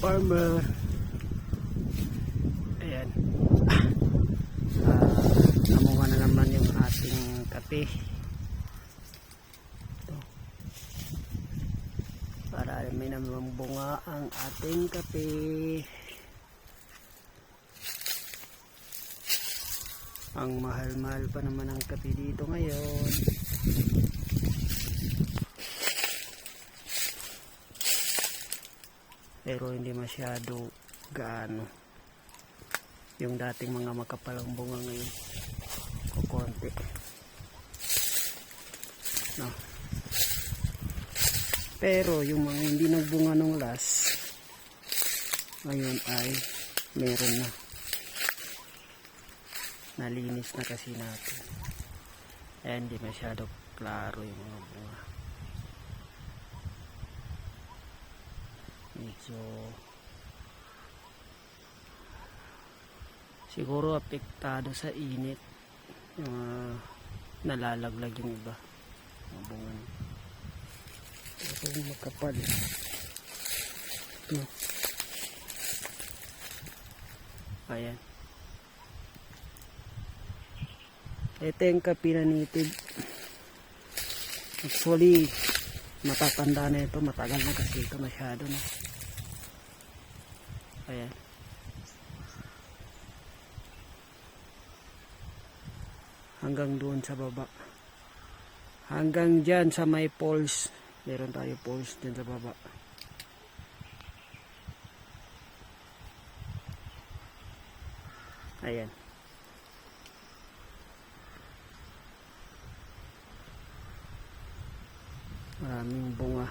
farmer. Ayan. Namunga na naman yung ating kape. Ito. Para may naman bunga ang ating kape. Ang mahal-mahal pa naman ang kape dito ngayon. Pero hindi masyado gaano. Yung dating mga makapalang bunga ngayon, kukonti. No. Pero yung mga hindi nagbunga nung last, ngayon ay meron na. Nalinis na kasi natin. Ayan, hindi masyado klaro yung mga bunga. Medyo siguro apektado sa init. Yung nalalaglag yung iba. Mga bunga. Ito yung magkapal. No. Ayan. Ito yung kape na native. Actually, matatanda na ito. Matagal na kasi ito masyado na. Ayan. Hanggang doon sa baba. Hanggang dyan sa may poles. Meron tayo poles dyan sa baba. Ayan. Maraming bunga.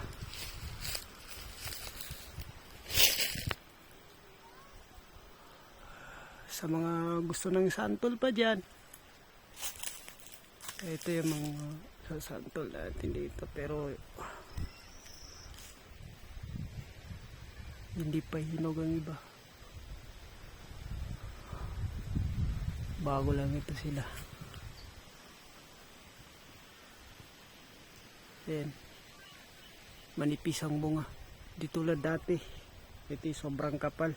Sa mga gusto ng santol pa dyan, ito yung mga sa santol natin dito, pero hindi pa hinog ang iba. Bago lang ito sila. Ayan. Manipis ang bunga. Di tulad dati. Ito sobrang kapal.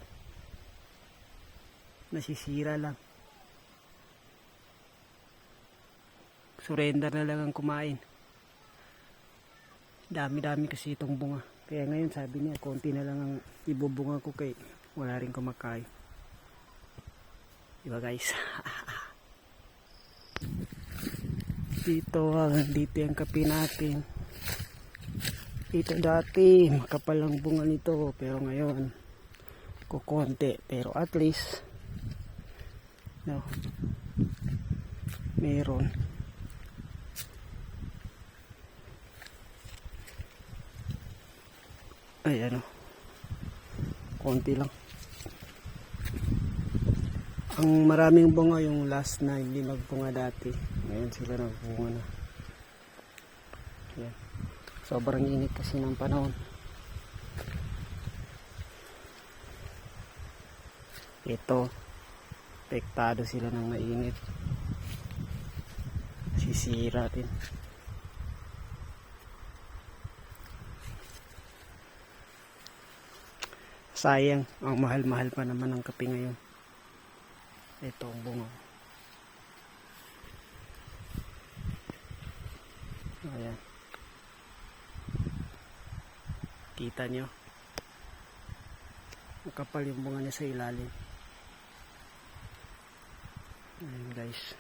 Nasisira lang. Surrender na lang ang kumain. Dami-dami kasi itong bunga. Kaya ngayon sabi niya, konti na lang ang ibubunga ko kay wala rin kumakain. Diba guys? Dito yung kape natin. Ito dati makapal ang bunga nito, pero ngayon kukonti, pero at least no, meron. Ayan o, konti lang. Ang maraming bunga yung last na hindi nagbunga dati, ngayon sila nagbunga na. Ayan. Sobrang init kasi ng panahon. Ito, apektado sila ng mainit. Sisira din. Sayang, ang mahal-mahal pa naman ng kape ngayon. Ito ang bunga. Ayan. Kita nyo, makapal yung bunga niya sa ilalim. Ayan guys.